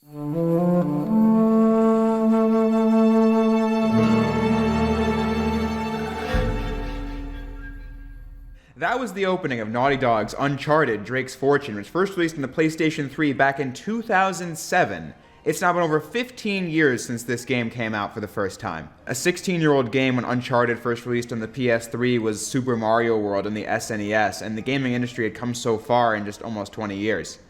That was the opening of Naughty Dog's Uncharted: Drake's Fortune, which first released on the PlayStation 3 back in 2007. It's now been over 15 years since this game came out for the first time. A 16-year-old game when Uncharted first released on the PS3 was Super Mario World and the SNES, and the gaming industry had come so far in just almost 20 years.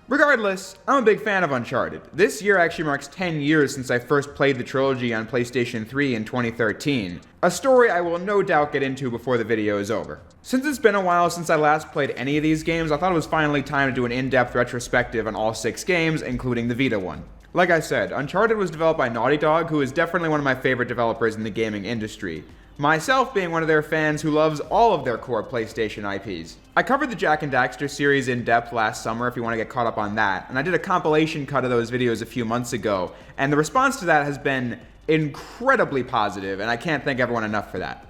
Regardless, I'm a big fan of Uncharted. This year actually marks 10 years since I first played the trilogy on PlayStation 3 in 2013, a story I will no doubt get into before the video is over. Since it's been a while since I last played any of these games, I thought it was finally time to do an in-depth retrospective on all 6 games, including the Vita one. Like I said, Uncharted was developed by Naughty Dog, who is definitely one of my favorite developers in the gaming industry. Myself being one of their fans who loves all of their core PlayStation IPs. I covered the Jak and Daxter series in depth last summer if you want to get caught up on that, and I did a compilation cut of those videos a few months ago, and the response to that has been incredibly positive, and I can't thank everyone enough for that.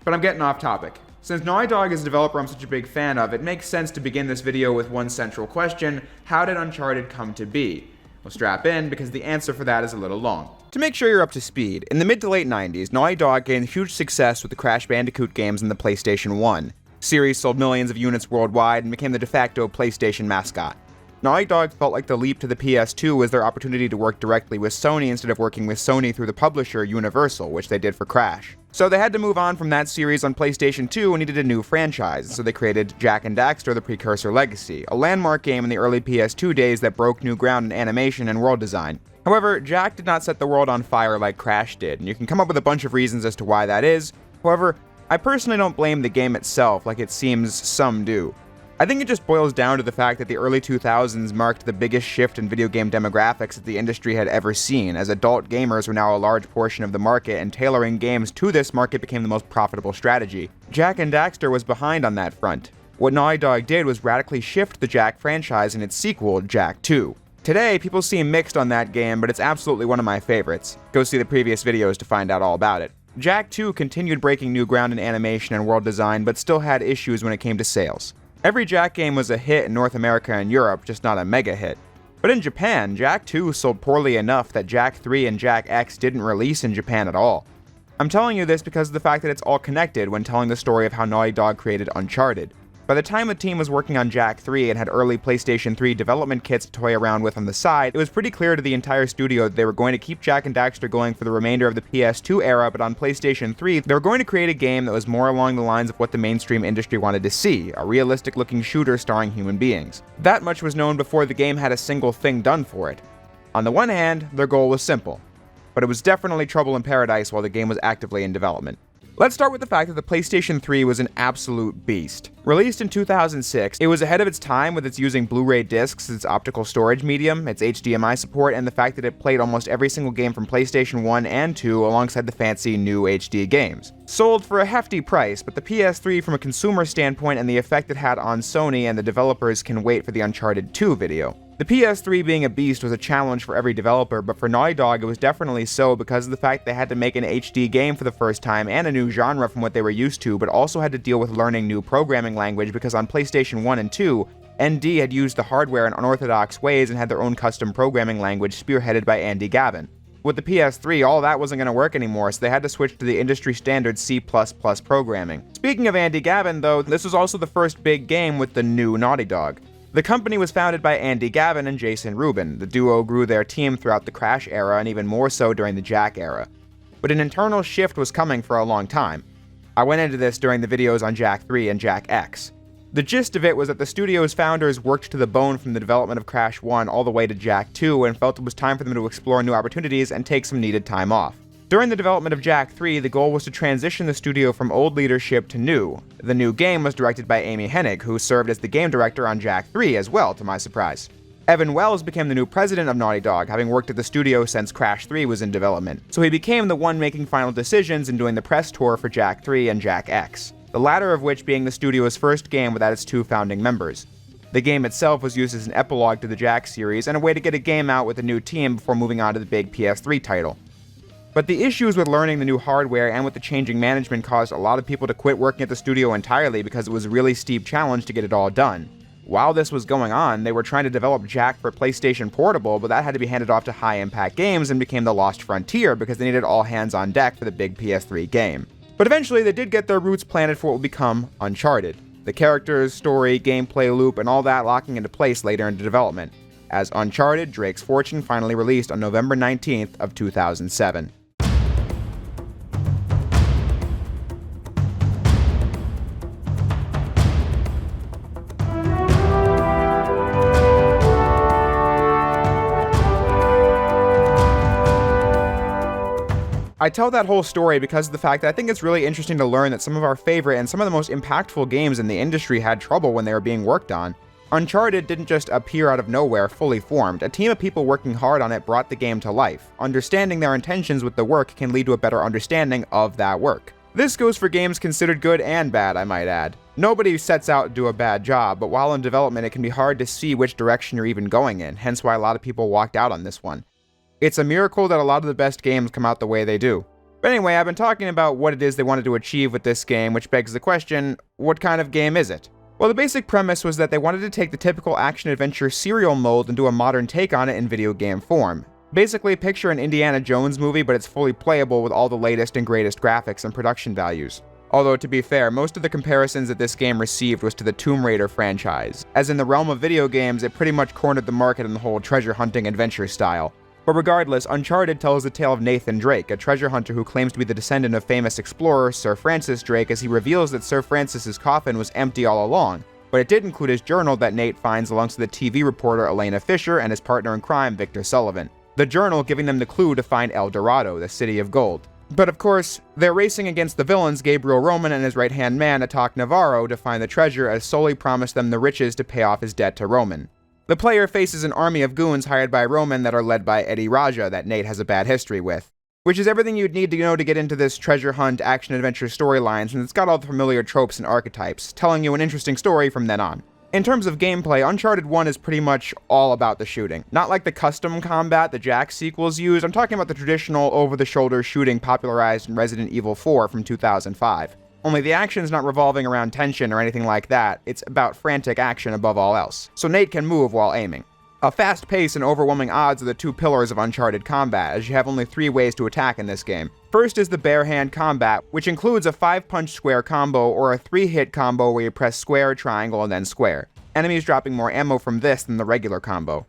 But I'm getting off topic. Since Naughty Dog is a developer I'm such a big fan of, it makes sense to begin this video with one central question: how did Uncharted come to be? Well, strap in, because the answer for that is a little long. To make sure you're up to speed, in the mid to late 90s, Naughty Dog gained huge success with the Crash Bandicoot games and the PlayStation 1. The series sold millions of units worldwide and became the de facto PlayStation mascot. Naughty Dog felt like the leap to the PS2 was their opportunity to work directly with Sony instead of working with Sony through the publisher Universal, which they did for Crash. So they had to move on from that series on PlayStation 2 and needed a new franchise, so they created Jak and Daxter: The Precursor Legacy, a landmark game in the early PS2 days that broke new ground in animation and world design. However, Jak did not set the world on fire like Crash did, and you can come up with a bunch of reasons as to why that is. However, I personally don't blame the game itself like it seems some do. I think it just boils down to the fact that the early 2000s marked the biggest shift in video game demographics that the industry had ever seen, as adult gamers were now a large portion of the market, and tailoring games to this market became the most profitable strategy. Jak and Daxter was behind on that front. What Naughty Dog did was radically shift the Jak franchise in its sequel, Jak 2. Today, people seem mixed on that game, but it's absolutely one of my favorites. Go see the previous videos to find out all about it. Jak 2 continued breaking new ground in animation and world design, but still had issues when it came to sales. Every Jak game was a hit in North America and Europe, just not a mega hit. But in Japan, Jak 2 sold poorly enough that Jak 3 and Jak X didn't release in Japan at all. I'm telling you this because of the fact that it's all connected when telling the story of how Naughty Dog created Uncharted. By the time the team was working on Jak 3 and had early PlayStation 3 development kits to toy around with on the side, it was pretty clear to the entire studio that they were going to keep Jak and Daxter going for the remainder of the PS2 era, but on PlayStation 3, they were going to create a game that was more along the lines of what the mainstream industry wanted to see, a realistic-looking shooter starring human beings. That much was known before the game had a single thing done for it. On the one hand, their goal was simple, but it was definitely trouble in paradise while the game was actively in development. Let's start with the fact that the PlayStation 3 was an absolute beast. Released in 2006, it was ahead of its time with its using Blu-ray discs as its optical storage medium, its HDMI support, and the fact that it played almost every single game from PlayStation 1 and 2 alongside the fancy new HD games. Sold for a hefty price, but the PS3 from a consumer standpoint and the effect it had on Sony and the developers can wait for the Uncharted 2 video. The PS3 being a beast was a challenge for every developer, but for Naughty Dog it was definitely so because of the fact they had to make an HD game for the first time and a new genre from what they were used to, but also had to deal with learning new programming language because on PlayStation 1 and 2, ND had used the hardware in unorthodox ways and had their own custom programming language spearheaded by Andy Gavin. With the PS3, all that wasn't going to work anymore, so they had to switch to the industry standard C++ programming. Speaking of Andy Gavin, though, this was also the first big game with the new Naughty Dog. The company was founded by Andy Gavin and Jason Rubin. The duo grew their team throughout the Crash era and even more so during the Jak era. But an internal shift was coming for a long time. I went into this during the videos on Jak 3 and Jak X. The gist of it was that the studio's founders worked to the bone from the development of Crash 1 all the way to Jak 2 and felt it was time for them to explore new opportunities and take some needed time off. During the development of Jak 3, the goal was to transition the studio from old leadership to new. The new game was directed by Amy Hennig, who served as the game director on Jak 3 as well, to my surprise. Evan Wells became the new president of Naughty Dog, having worked at the studio since Crash 3 was in development, so he became the one making final decisions and doing the press tour for Jak 3 and Jak X, the latter of which being the studio's first game without its 2 founding members. The game itself was used as an epilogue to the Jak series and a way to get a game out with a new team before moving on to the big PS3 title. But the issues with learning the new hardware and with the changing management caused a lot of people to quit working at the studio entirely because it was a really steep challenge to get it all done. While this was going on, they were trying to develop Jack for PlayStation Portable, but that had to be handed off to High Impact Games and became the Lost Frontier because they needed all hands on deck for the big PS3 game. But eventually they did get their roots planted for what would become Uncharted. The characters, story, gameplay loop, and all that locking into place later into development, as Uncharted: Drake's Fortune finally released on November 19th of 2007. I tell that whole story because of the fact that I think it's really interesting to learn that some of our favorite and some of the most impactful games in the industry had trouble when they were being worked on. Uncharted didn't just appear out of nowhere fully formed. A team of people working hard on it brought the game to life. Understanding their intentions with the work can lead to a better understanding of that work. This goes for games considered good and bad, I might add. Nobody sets out to do a bad job, but while in development it can be hard to see which direction you're even going in, hence why a lot of people walked out on this one. It's a miracle that a lot of the best games come out the way they do. But anyway, I've been talking about what it is they wanted to achieve with this game, which begs the question, what kind of game is it? Well, the basic premise was that they wanted to take the typical action-adventure serial mode and do a modern take on it in video game form. Basically, picture an Indiana Jones movie, but it's fully playable with all the latest and greatest graphics and production values. Although, to be fair, most of the comparisons that this game received was to the Tomb Raider franchise. As in the realm of video games, it pretty much cornered the market in the whole treasure hunting adventure style. But regardless, Uncharted tells the tale of Nathan Drake, a treasure hunter who claims to be the descendant of famous explorer Sir Francis Drake, as he reveals that Sir Francis's coffin was empty all along, but it did include his journal that Nate finds alongside the TV reporter Elena Fisher and his partner in crime Victor Sullivan. The journal giving them the clue to find El Dorado, the city of gold. But of course, they're racing against the villains Gabriel Roman and his right-hand man Atak Navarro to find the treasure, as Sully promised them the riches to pay off his debt to Roman. The player faces an army of goons hired by Roman that are led by Eddie Raja that Nate has a bad history with. Which is everything you'd need to know to get into this treasure hunt action-adventure storyline, since it's got all the familiar tropes and archetypes, telling you an interesting story from then on. In terms of gameplay, Uncharted 1 is pretty much all about the shooting. Not like the custom combat the Jack sequels use, I'm talking about the traditional over-the-shoulder shooting popularized in Resident Evil 4 from 2005. Only the action's not revolving around tension or anything like that, it's about frantic action above all else, so Nate can move while aiming. A fast pace and overwhelming odds are the two pillars of Uncharted combat, as you have only 3 ways to attack in this game. First is the bare hand combat, which includes a 5-punch square combo or a 3-hit combo where you press square, triangle, and then square. Enemies dropping more ammo from this than the regular combo.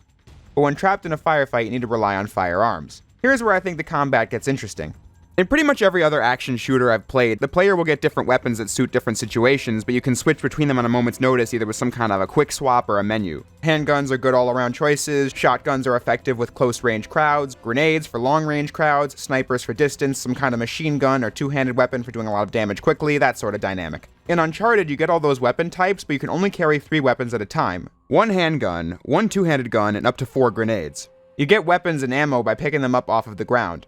But when trapped in a firefight, you need to rely on firearms. Here's where I think the combat gets interesting. In pretty much every other action shooter I've played, the player will get different weapons that suit different situations, but you can switch between them on a moment's notice either with some kind of a quick swap or a menu. Handguns are good all-around choices, shotguns are effective with close-range crowds, grenades for long-range crowds, snipers for distance, some kind of machine gun or two-handed weapon for doing a lot of damage quickly, that sort of dynamic. In Uncharted, you get all those weapon types, but you can only carry 3 weapons at a time. 1 handgun, 1 two-handed gun, and up to 4 grenades. You get weapons and ammo by picking them up off of the ground.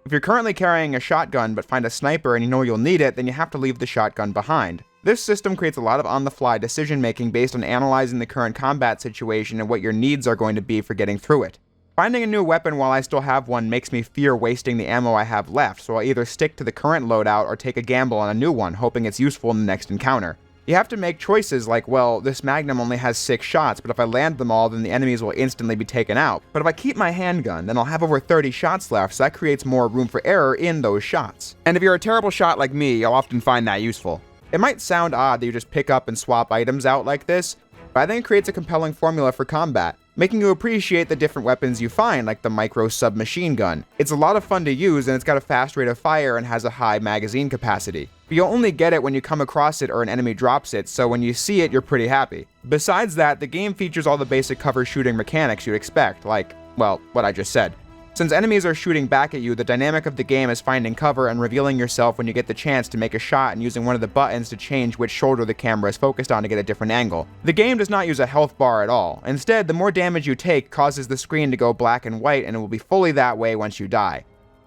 If you're currently carrying a shotgun but find a sniper and you know you'll need it, then you have to leave the shotgun behind. This system creates a lot of on-the-fly decision-making based on analyzing the current combat situation and what your needs are going to be for getting through it. Finding a new weapon while I still have one makes me fear wasting the ammo I have left, so I'll either stick to the current loadout or take a gamble on a new one, hoping it's useful in the next encounter. You have to make choices like, well, this Magnum only has 6 shots, but if I land them all, then the enemies will instantly be taken out. But if I keep my handgun, then I'll have over 30 shots left, so that creates more room for error in those shots. And if you're a terrible shot like me, you'll often find that useful. It might sound odd that you just pick up and swap items out like this, but I think it creates a compelling formula for combat, making you appreciate the different weapons you find, like the micro submachine gun. It's a lot of fun to use, and it's got a fast rate of fire and has a high magazine capacity. But you'll only get it when you come across it or an enemy drops it, so when you see it, you're pretty happy. Besides that, the game features all the basic cover shooting mechanics you'd expect, like, well, what I just said. Since enemies are shooting back at you, the dynamic of the game is finding cover and revealing yourself when you get the chance to make a shot and using one of the buttons to change which shoulder the camera is focused on to get a different angle. The game does not use a health bar at all. Instead, the more damage you take causes the screen to go black and white, and it will be fully that way once you die.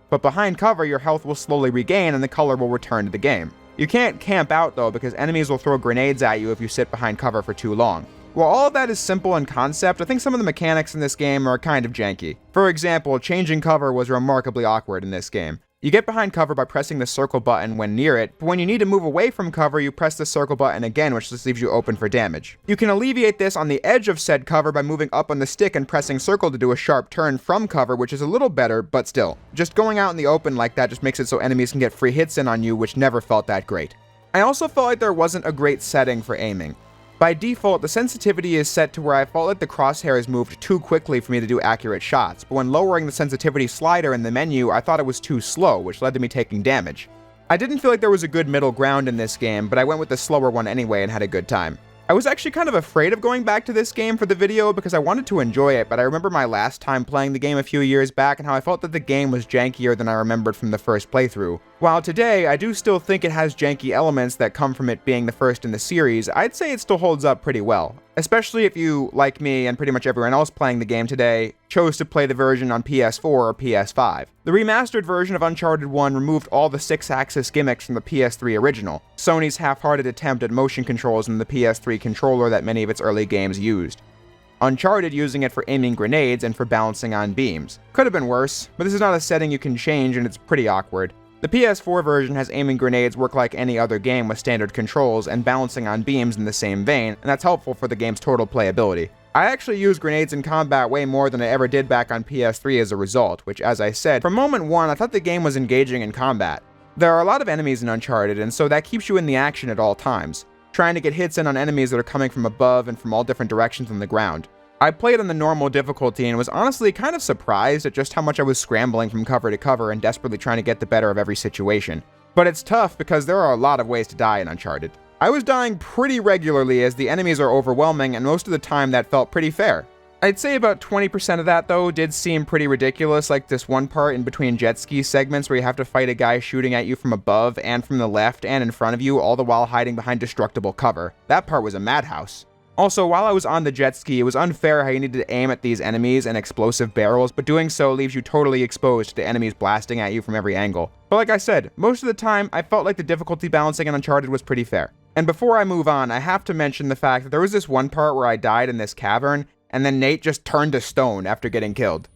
But behind cover, your health will slowly regain and the color will return to the game. You can't camp out though, because enemies will throw grenades at you if you sit behind cover for too long. While all of that is simple in concept, I think some of the mechanics in this game are kind of janky. For example, changing cover was remarkably awkward in this game. You get behind cover by pressing the circle button when near it, but when you need to move away from cover, you press the circle button again, which just leaves you open for damage. You can alleviate this on the edge of said cover by moving up on the stick and pressing circle to do a sharp turn from cover, which is a little better, but still. Just going out in the open like that just makes it so enemies can get free hits in on you, which never felt that great. I also felt like there wasn't a great setting for aiming. By default, the sensitivity is set to where I felt like the crosshairs moved too quickly for me to do accurate shots, but when lowering the sensitivity slider in the menu, I thought it was too slow, which led to me taking damage. I didn't feel like there was a good middle ground in this game, but I went with the slower one anyway and had a good time. I was actually kind of afraid of going back to this game for the video because I wanted to enjoy it, but I remember my last time playing the game a few years back and how I felt that the game was jankier than I remembered from the first playthrough. While today, I do still think it has janky elements that come from it being the first in the series, I'd say it still holds up pretty well. Especially if you, like me and pretty much everyone else playing the game today, chose to play the version on PS4 or PS5. The remastered version of Uncharted 1 removed all the 6-axis gimmicks from the PS3 original, Sony's half-hearted attempt at motion controls in the PS3 controller that many of its early games used. Uncharted using it for aiming grenades and for balancing on beams. Could have been worse, but this is not a setting you can change and it's pretty awkward. The PS4 version has aiming grenades work like any other game with standard controls and balancing on beams in the same vein, and that's helpful for the game's total playability. I actually use grenades in combat way more than I ever did back on PS3 as a result, which, as I said, from moment one I thought the game was engaging in combat. There are a lot of enemies in Uncharted, and so that keeps you in the action at all times, trying to get hits in on enemies that are coming from above and from all different directions on the ground. I played on the normal difficulty and was honestly kind of surprised at just how much I was scrambling from cover to cover and desperately trying to get the better of every situation. But it's tough because there are a lot of ways to die in Uncharted. I was dying pretty regularly as the enemies are overwhelming, and most of the time that felt pretty fair. I'd say about 20% of that though did seem pretty ridiculous, like this one part in between jet ski segments where you have to fight a guy shooting at you from above and from the left and in front of you, all the while hiding behind destructible cover. That part was a madhouse. Also, while I was on the jet ski, it was unfair how you needed to aim at these enemies and explosive barrels, but doing so leaves you totally exposed to enemies blasting at you from every angle. But like I said, most of the time, I felt like the difficulty balancing in Uncharted was pretty fair. And before I move on, I have to mention the fact that there was this one part where I died in this cavern, and then Nate just turned to stone after getting killed.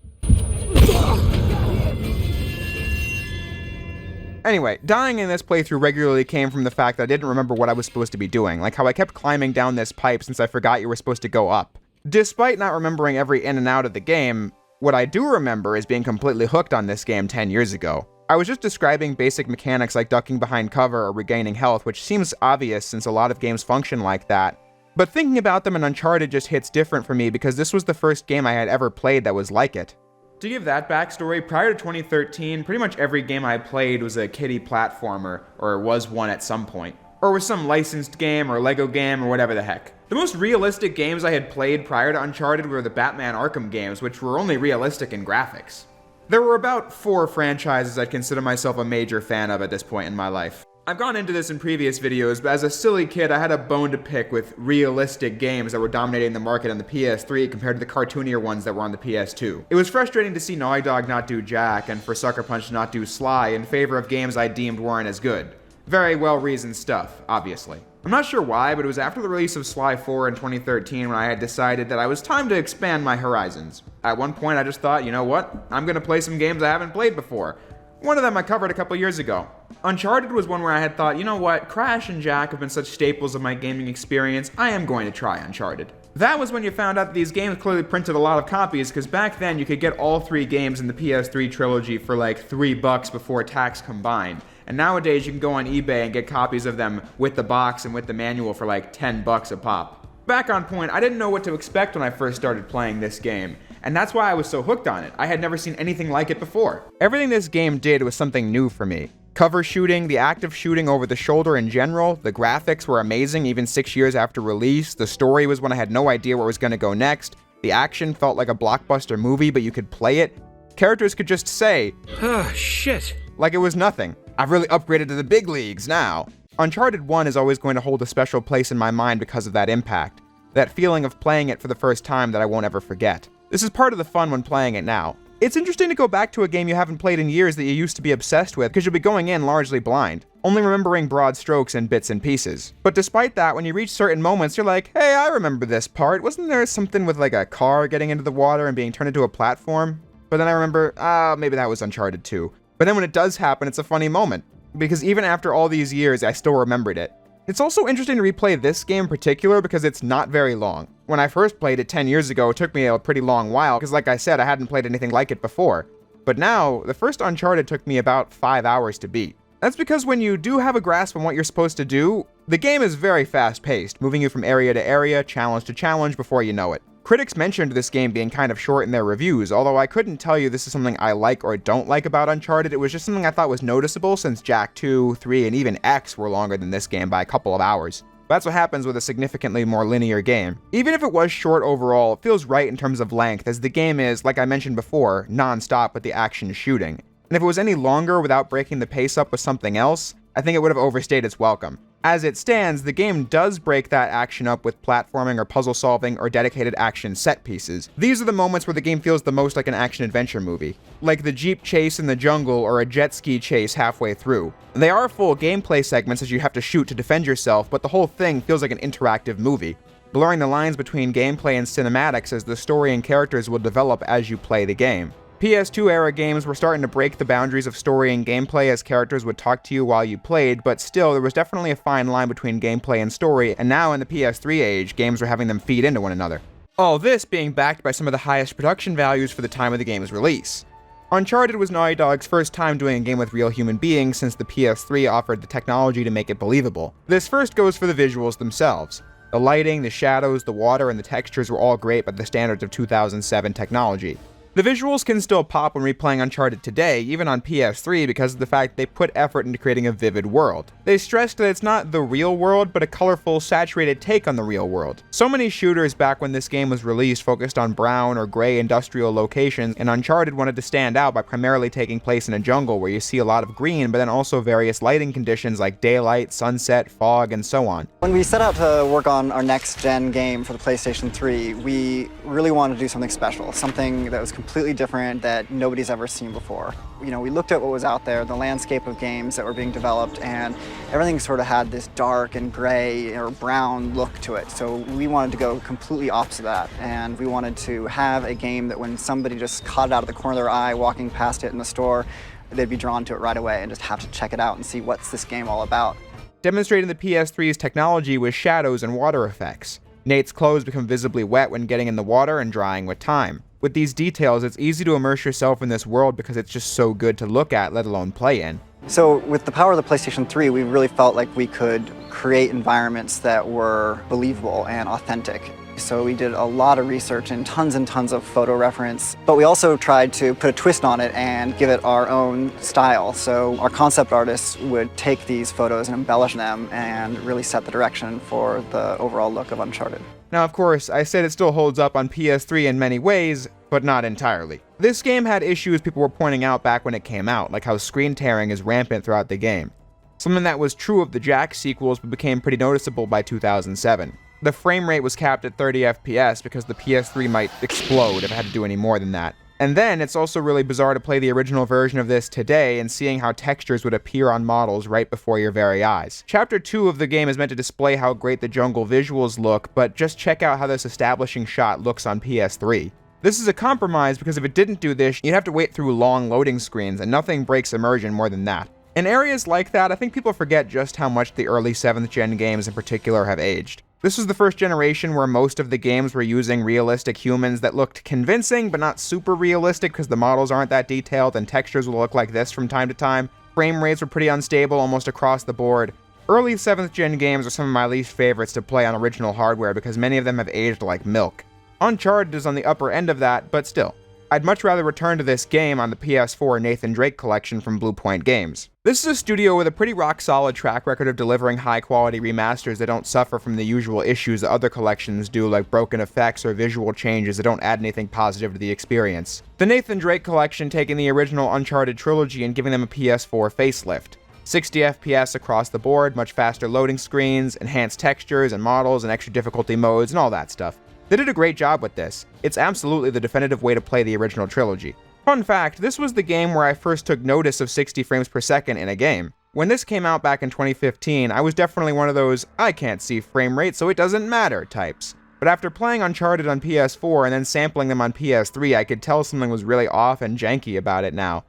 Anyway, dying in this playthrough regularly came from the fact that I didn't remember what I was supposed to be doing, like how I kept climbing down this pipe since I forgot you were supposed to go up. Despite not remembering every in and out of the game, what I do remember is being completely hooked on this game 10 years ago. I was just describing basic mechanics like ducking behind cover or regaining health, which seems obvious since a lot of games function like that, but thinking about them in Uncharted just hits different for me because this was the first game I had ever played that was like it. To give that backstory, prior to 2013, pretty much every game I played was a kiddie platformer, or was one at some point. Or was some licensed game, or Lego game, or whatever the heck. The most realistic games I had played prior to Uncharted were the Batman Arkham games, which were only realistic in graphics. There were about 4 franchises I'd consider myself a major fan of at this point in my life. I've gone into this in previous videos, but as a silly kid, I had a bone to pick with realistic games that were dominating the market on the PS3 compared to the cartoonier ones that were on the PS2. It was frustrating to see Naughty Dog not do Jack, and for Sucker Punch to not do Sly in favor of games I deemed weren't as good. Very well-reasoned stuff, obviously. I'm not sure why, but it was after the release of Sly 4 in 2013 when I had decided that I was time to expand my horizons. At one point, I just thought, you know what? I'm gonna play some games I haven't played before. One of them I covered a couple years ago. Uncharted was one where I had thought, you know what, Crash and Jack have been such staples of my gaming experience, I am going to try Uncharted. That was when you found out that these games clearly printed a lot of copies, because back then you could get all 3 games in the PS3 trilogy for like $3 before tax combined. And nowadays you can go on eBay and get copies of them with the box and with the manual for like $10 a pop. Back on point, I didn't know what to expect when I first started playing this game. And that's why I was so hooked on it. I had never seen anything like it before. Everything this game did was something new for me. Cover shooting, the act of shooting over the shoulder in general, the graphics were amazing even 6 years after release, the story was when I had no idea where was going to go next, the action felt like a blockbuster movie but you could play it, characters could just say, "Oh, shit," like it was nothing. I've really upgraded to the big leagues now. Uncharted 1 is always going to hold a special place in my mind because of that impact, that feeling of playing it for the first time that I won't ever forget. This is part of the fun when playing it now. It's interesting to go back to a game you haven't played in years that you used to be obsessed with because you'll be going in largely blind, only remembering broad strokes and bits and pieces. But despite that, when you reach certain moments, you're like, hey, I remember this part. Wasn't there something with like a car getting into the water and being turned into a platform? But then I remember, maybe that was Uncharted 2. But then when it does happen, it's a funny moment, because even after all these years, I still remembered it. It's also interesting to replay this game in particular because it's not very long. When I first played it 10 years ago, it took me a pretty long while, because like I said, I hadn't played anything like it before. But now, the first Uncharted took me about 5 hours to beat. That's because when you do have a grasp on what you're supposed to do, the game is very fast-paced, moving you from area to area, challenge to challenge before you know it. Critics mentioned this game being kind of short in their reviews, although I couldn't tell you this is something I like or don't like about Uncharted. It was just something I thought was noticeable since Jak 2, 3, and even X were longer than this game by a couple of hours. That's what happens with a significantly more linear game. Even if it was short overall, it feels right in terms of length, as the game is, like I mentioned before, non-stop with the action shooting. And if it was any longer without breaking the pace up with something else, I think it would have overstayed its welcome. As it stands, the game does break that action up with platforming or puzzle solving or dedicated action set pieces. These are the moments where the game feels the most like an action-adventure movie, like the jeep chase in the jungle or a jet ski chase halfway through. They are full gameplay segments as you have to shoot to defend yourself, but the whole thing feels like an interactive movie, blurring the lines between gameplay and cinematics as the story and characters will develop as you play the game. PS2 era games were starting to break the boundaries of story and gameplay as characters would talk to you while you played, but still, there was definitely a fine line between gameplay and story, and now in the PS3 age, games were having them feed into one another. All this being backed by some of the highest production values for the time of the game's release. Uncharted was Naughty Dog's first time doing a game with real human beings since the PS3 offered the technology to make it believable. This first goes for the visuals themselves. The lighting, the shadows, the water, and the textures were all great by the standards of 2007 technology. The visuals can still pop when replaying Uncharted today, even on PS3, because of the fact they put effort into creating a vivid world. They stressed that it's not the real world, but a colorful, saturated take on the real world. So many shooters back when this game was released focused on brown or gray industrial locations, and Uncharted wanted to stand out by primarily taking place in a jungle where you see a lot of green, but then also various lighting conditions like daylight, sunset, fog, and so on. When we set out to work on our next-gen game for the PlayStation 3, we really wanted to do something special, something that was completely different that nobody's ever seen before. You know, we looked at what was out there, the landscape of games that were being developed, and everything sort of had this dark and gray or brown look to it. So we wanted to go completely opposite that, and we wanted to have a game that when somebody just caught it out of the corner of their eye walking past it in the store, they'd be drawn to it right away and just have to check it out and see what's this game all about. Demonstrating the PS3's technology with shadows and water effects. Nate's clothes become visibly wet when getting in the water and drying with time. With these details, it's easy to immerse yourself in this world because it's just so good to look at, let alone play in. So with the power of the PlayStation 3, we really felt like we could create environments that were believable and authentic. So we did a lot of research and tons of photo reference, but we also tried to put a twist on it and give it our own style. So our concept artists would take these photos and embellish them and really set the direction for the overall look of Uncharted. Now, of course, I said it still holds up on PS3 in many ways, but not entirely. This game had issues people were pointing out back when it came out, like how screen tearing is rampant throughout the game. Something that was true of the Jak sequels but became pretty noticeable by 2007. The frame rate was capped at 30 FPS because the PS3 might explode if it had to do any more than that. And then, it's also really bizarre to play the original version of this today and seeing how textures would appear on models right before your very eyes. Chapter 2 of the game is meant to display how great the jungle visuals look, but just check out how this establishing shot looks on PS3. This is a compromise because if it didn't do this, you'd have to wait through long loading screens, and nothing breaks immersion more than that. In areas like that, I think people forget just how much the early 7th gen games in particular have aged. This was the first generation where most of the games were using realistic humans that looked convincing, but not super realistic because the models aren't that detailed and textures will look like this from time to time. Frame rates were pretty unstable almost across the board. Early 7th gen games are some of my least favorites to play on original hardware because many of them have aged like milk. Uncharted is on the upper end of that, but still. I'd much rather return to this game on the PS4 Nathan Drake collection from Blue Point Games. This is a studio with a pretty rock-solid track record of delivering high-quality remasters that don't suffer from the usual issues that other collections do, like broken effects or visual changes that don't add anything positive to the experience. The Nathan Drake collection taking the original Uncharted trilogy and giving them a PS4 facelift. 60 FPS across the board, much faster loading screens, enhanced textures and models and extra difficulty modes and all that stuff. They did a great job with this. It's absolutely the definitive way to play the original trilogy. Fun fact, this was the game where I first took notice of 60 frames per second in a game. When this came out back in 2015, I was definitely one of those, I can't see frame rate so it doesn't matter types. But after playing Uncharted on PS4 and then sampling them on PS3, I could tell something was really off and janky about it now.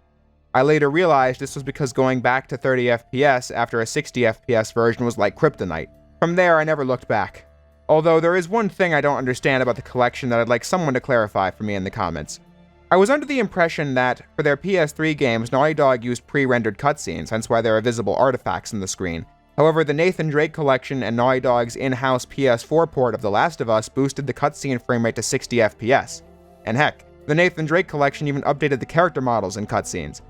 I later realized this was because going back to 30 FPS after a 60 FPS version was like kryptonite. From there, I never looked back. Although there is one thing I don't understand about the collection that I'd like someone to clarify for me in the comments. I was under the impression that, for their PS3 games, Naughty Dog used pre-rendered cutscenes, hence why there are visible artifacts on the screen. However, the Nathan Drake collection and Naughty Dog's in-house PS4 port of The Last of Us boosted the cutscene frame rate to 60 FPS. And heck, the Nathan Drake collection even updated the character models in cutscenes.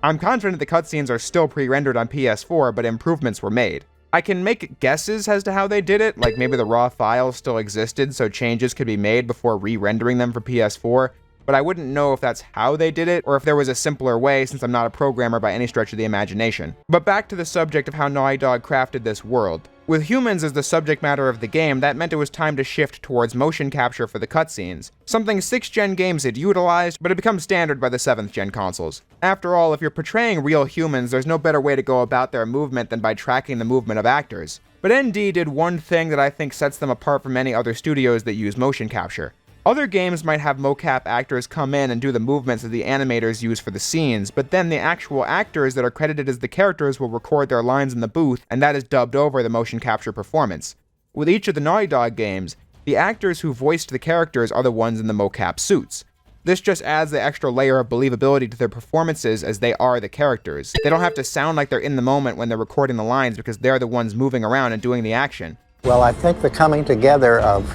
I'm confident the cutscenes are still pre-rendered on PS4, but improvements were made. I can make guesses as to how they did it, like maybe the raw files still existed so changes could be made before re-rendering them for PS4, but I wouldn't know if that's how they did it, or if there was a simpler way since I'm not a programmer by any stretch of the imagination. But back to the subject of how Naughty Dog crafted this world. With humans as the subject matter of the game, that meant it was time to shift towards motion capture for the cutscenes, something 6th-gen games had utilized, but had become standard by the 7th-gen consoles. After all, if you're portraying real humans, there's no better way to go about their movement than by tracking the movement of actors. But ND did one thing that I think sets them apart from many other studios that use motion capture. Other games might have mocap actors come in and do the movements that the animators use for the scenes, but then the actual actors that are credited as the characters will record their lines in the booth, and that is dubbed over the motion capture performance. With each of the Naughty Dog games, the actors who voiced the characters are the ones in the mocap suits. This just adds the extra layer of believability to their performances as they are the characters. They don't have to sound like they're in the moment when they're recording the lines because they're the ones moving around and doing the action. Well, I think the coming together of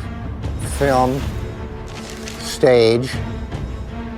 film, stage,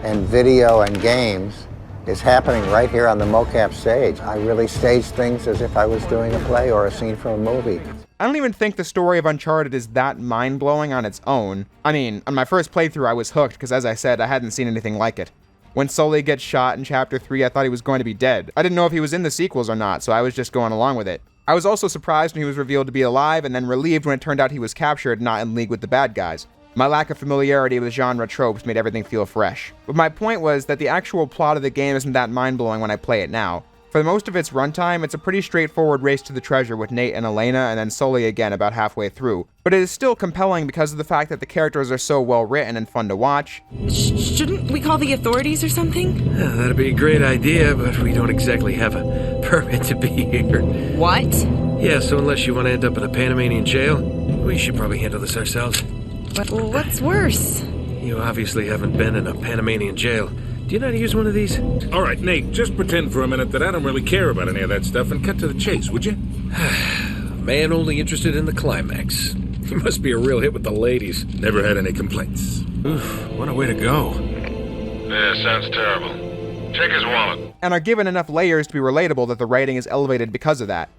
and video and games is happening right here on the mocap stage. I really stage things as if I was doing a play or a scene from a movie. I don't even think the story of Uncharted is that mind-blowing on its own. I mean, on my first playthrough I was hooked because, as I said, I hadn't seen anything like it. When Sully gets shot in Chapter 3, I thought he was going to be dead. I didn't know if he was in the sequels or not, so I was just going along with it. I was also surprised when he was revealed to be alive, and then relieved when it turned out he was captured, not in league with the bad guys. My lack of familiarity with genre tropes made everything feel fresh. But my point was that the actual plot of the game isn't that mind-blowing when I play it now. For most of its runtime, it's a pretty straightforward race to the treasure with Nate and Elena, and then Sully again about halfway through. But it is still compelling because of the fact that the characters are so well written and fun to watch. Shouldn't we call the authorities or something? Yeah, that'd be a great idea, but we don't exactly have a permit to be here. What? Yeah, so unless you want to end up in a Panamanian jail, we should probably handle this ourselves. But what's worse? You obviously haven't been in a Panamanian jail. Do you know how to use one of these? All right, Nate, just pretend for a minute that I don't really care about any of that stuff and cut to the chase, would you? Man only interested in the climax. You must be a real hit with the ladies. Never had any complaints. Oof, what a way to go. Yeah, sounds terrible. Check his wallet. And are given enough layers to be relatable that the writing is elevated because of that.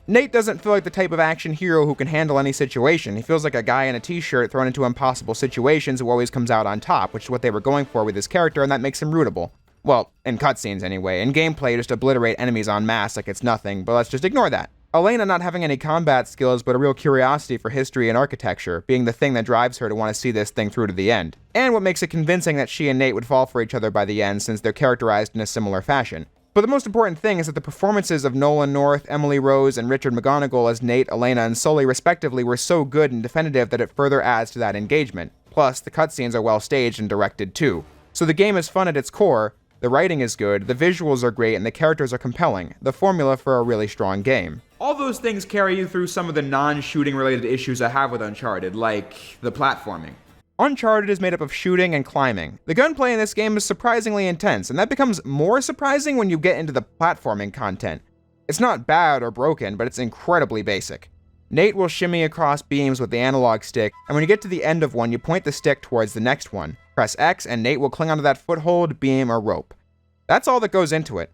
Nate doesn't feel like the type of action hero who can handle any situation. He feels like a guy in a t-shirt thrown into impossible situations who always comes out on top, which is what they were going for with his character, and that makes him rootable. Well, in cutscenes anyway. In gameplay, just obliterate enemies en masse like it's nothing, but let's just ignore that. Elena not having any combat skills, but a real curiosity for history and architecture, being the thing that drives her to want to see this thing through to the end. And what makes it convincing that she and Nate would fall for each other by the end, since they're characterized in a similar fashion. But the most important thing is that the performances of Nolan North, Emily Rose, and Richard McGonigal as Nate, Elena, and Sully respectively were so good and definitive that it further adds to that engagement. Plus, the cutscenes are well staged and directed too. So the game is fun at its core, the writing is good, the visuals are great, and the characters are compelling. The formula for a really strong game. All those things carry you through some of the non-shooting related issues I have with Uncharted, like the platforming. Uncharted is made up of shooting and climbing. The gunplay in this game is surprisingly intense, and that becomes more surprising when you get into the platforming content. It's not bad or broken, but it's incredibly basic. Nate will shimmy across beams with the analog stick, and when you get to the end of one, you point the stick towards the next one. Press X, and Nate will cling onto that foothold, beam, or rope. That's all that goes into it.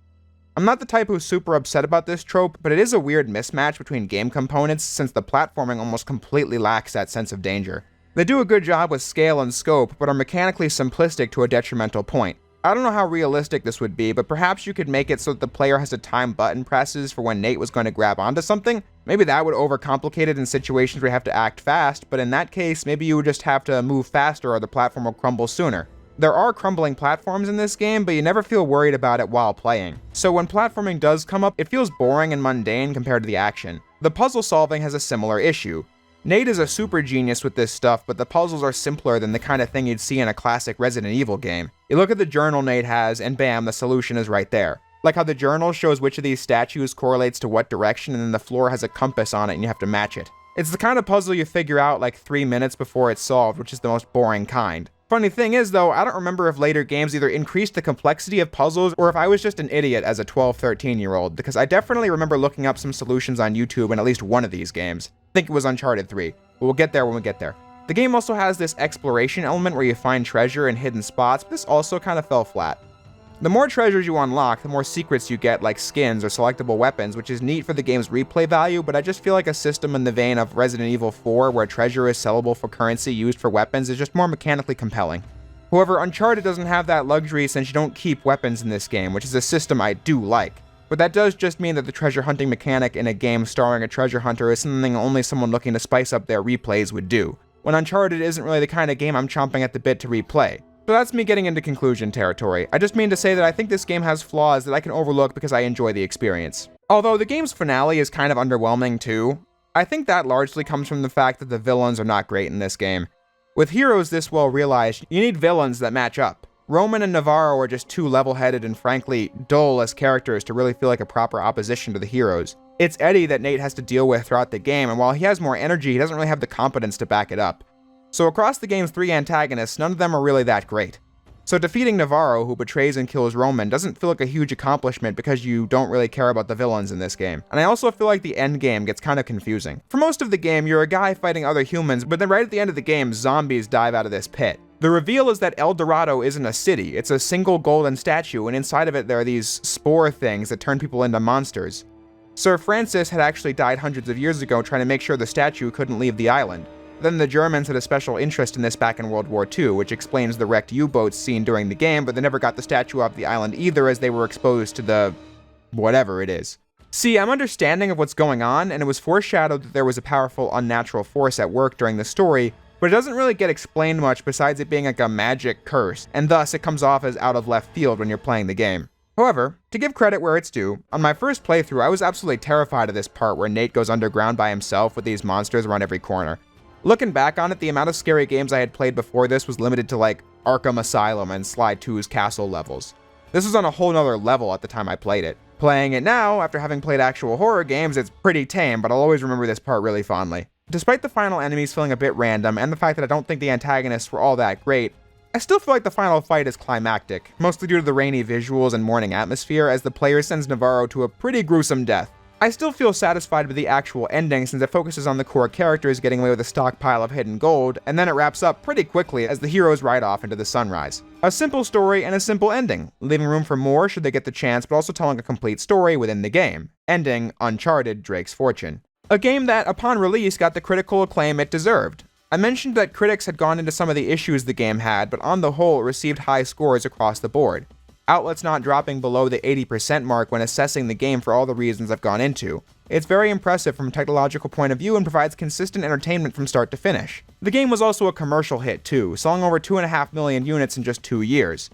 I'm not the type who's super upset about this trope, but it is a weird mismatch between game components since the platforming almost completely lacks that sense of danger. They do a good job with scale and scope, but are mechanically simplistic to a detrimental point. I don't know how realistic this would be, but perhaps you could make it so that the player has to time button presses for when Nate was going to grab onto something? Maybe that would overcomplicate it in situations where you have to act fast, but in that case, maybe you would just have to move faster or the platform will crumble sooner. There are crumbling platforms in this game, but you never feel worried about it while playing. So when platforming does come up, it feels boring and mundane compared to the action. The puzzle solving has a similar issue. Nate is a super genius with this stuff, but the puzzles are simpler than the kind of thing you'd see in a classic Resident Evil game. You look at the journal Nate has, and bam, the solution is right there. Like how the journal shows which of these statues correlates to what direction, and then the floor has a compass on it and you have to match it. It's the kind of puzzle you figure out like 3 minutes before it's solved, which is the most boring kind. Funny thing is though, I don't remember if later games either increased the complexity of puzzles or if I was just an idiot as a 12, 13-year-old, because I definitely remember looking up some solutions on YouTube in at least one of these games. I think it was Uncharted 3, but we'll get there when we get there. The game also has this exploration element where you find treasure in hidden spots, but this also kind of fell flat. The more treasures you unlock, the more secrets you get, like skins or selectable weapons, which is neat for the game's replay value, but I just feel like a system in the vein of Resident Evil 4 where treasure is sellable for currency used for weapons is just more mechanically compelling. However, Uncharted doesn't have that luxury since you don't keep weapons in this game, which is a system I do like. But that does just mean that the treasure hunting mechanic in a game starring a treasure hunter is something only someone looking to spice up their replays would do, when Uncharted isn't really the kind of game I'm chomping at the bit to replay. So that's me getting into conclusion territory. I just mean to say that I think this game has flaws that I can overlook because I enjoy the experience. Although the game's finale is kind of underwhelming too, I think that largely comes from the fact that the villains are not great in this game. With heroes this well realized, you need villains that match up. Roman and Navarro are just too level-headed and frankly dull as characters to really feel like a proper opposition to the heroes. It's Eddie that Nate has to deal with throughout the game, and while he has more energy, he doesn't really have the competence to back it up. So across the game's 3 antagonists, none of them are really that great. So defeating Navarro, who betrays and kills Roman, doesn't feel like a huge accomplishment because you don't really care about the villains in this game. And I also feel like the end game gets kind of confusing. For most of the game, you're a guy fighting other humans, but then right at the end of the game, zombies dive out of this pit. The reveal is that El Dorado isn't a city, it's a single golden statue, and inside of it there are these spore things that turn people into monsters. Sir Francis had actually died hundreds of years ago trying to make sure the statue couldn't leave the island. Then the Germans had a special interest in this back in World War II, which explains the wrecked U-boats seen during the game, but they never got the statue off the island either as they were exposed to the whatever it is. See, I'm understanding of what's going on, and it was foreshadowed that there was a powerful unnatural force at work during the story, but it doesn't really get explained much besides it being like a magic curse, and thus it comes off as out of left field when you're playing the game. However, to give credit where it's due, on my first playthrough I was absolutely terrified of this part where Nate goes underground by himself with these monsters around every corner. Looking back on it, the amount of scary games I had played before this was limited to like Arkham Asylum and Sly 2's Castle levels. This was on a whole nother level at the time I played it. Playing it now, after having played actual horror games, it's pretty tame, but I'll always remember this part really fondly. Despite the final enemies feeling a bit random, and the fact that I don't think the antagonists were all that great, I still feel like the final fight is climactic, mostly due to the rainy visuals and morning atmosphere as the player sends Navarro to a pretty gruesome death. I still feel satisfied with the actual ending since it focuses on the core characters getting away with a stockpile of hidden gold, and then it wraps up pretty quickly as the heroes ride off into the sunrise. A simple story and a simple ending, leaving room for more should they get the chance, but also telling a complete story within the game, ending Uncharted Drake's Fortune. A game that, upon release, got the critical acclaim it deserved. I mentioned that critics had gone into some of the issues the game had, but on the whole it received high scores across the board. Outlets not dropping below the 80% mark when assessing the game for all the reasons I've gone into. It's very impressive from a technological point of view and provides consistent entertainment from start to finish. The game was also a commercial hit too, selling over 2.5 million units in just 2 years.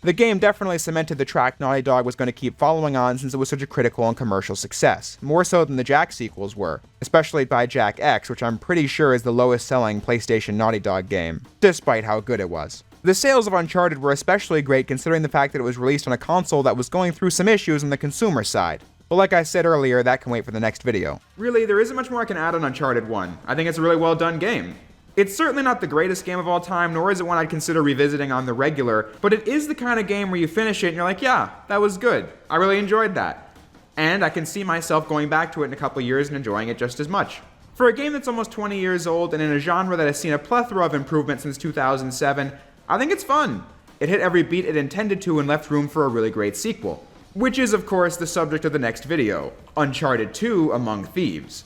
The game definitely cemented the track Naughty Dog was going to keep following on since it was such a critical and commercial success, more so than the Jak sequels were, especially by Jak X, which I'm pretty sure is the lowest selling PlayStation Naughty Dog game, despite how good it was. The sales of Uncharted were especially great considering the fact that it was released on a console that was going through some issues on the consumer side. But like I said earlier, that can wait for the next video. Really, there isn't much more I can add on Uncharted 1. I think it's a really well done game. It's certainly not the greatest game of all time, nor is it one I'd consider revisiting on the regular, but it is the kind of game where you finish it and you're like, yeah, that was good. I really enjoyed that. And I can see myself going back to it in a couple years and enjoying it just as much. For a game that's almost 20 years old and in a genre that has seen a plethora of improvement since 2007, I think it's fun. It hit every beat it intended to and left room for a really great sequel. Which is, of course, the subject of the next video, Uncharted 2 Among Thieves.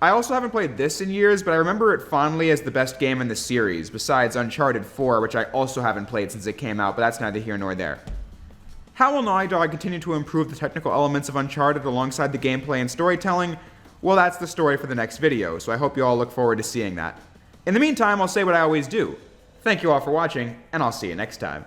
I also haven't played this in years, but I remember it fondly as the best game in the series, besides Uncharted 4, which I also haven't played since it came out, but that's neither here nor there. How will Naughty Dog continue to improve the technical elements of Uncharted alongside the gameplay and storytelling? Well, that's the story for the next video, so I hope you all look forward to seeing that. In the meantime, I'll say what I always do. Thank you all for watching, and I'll see you next time.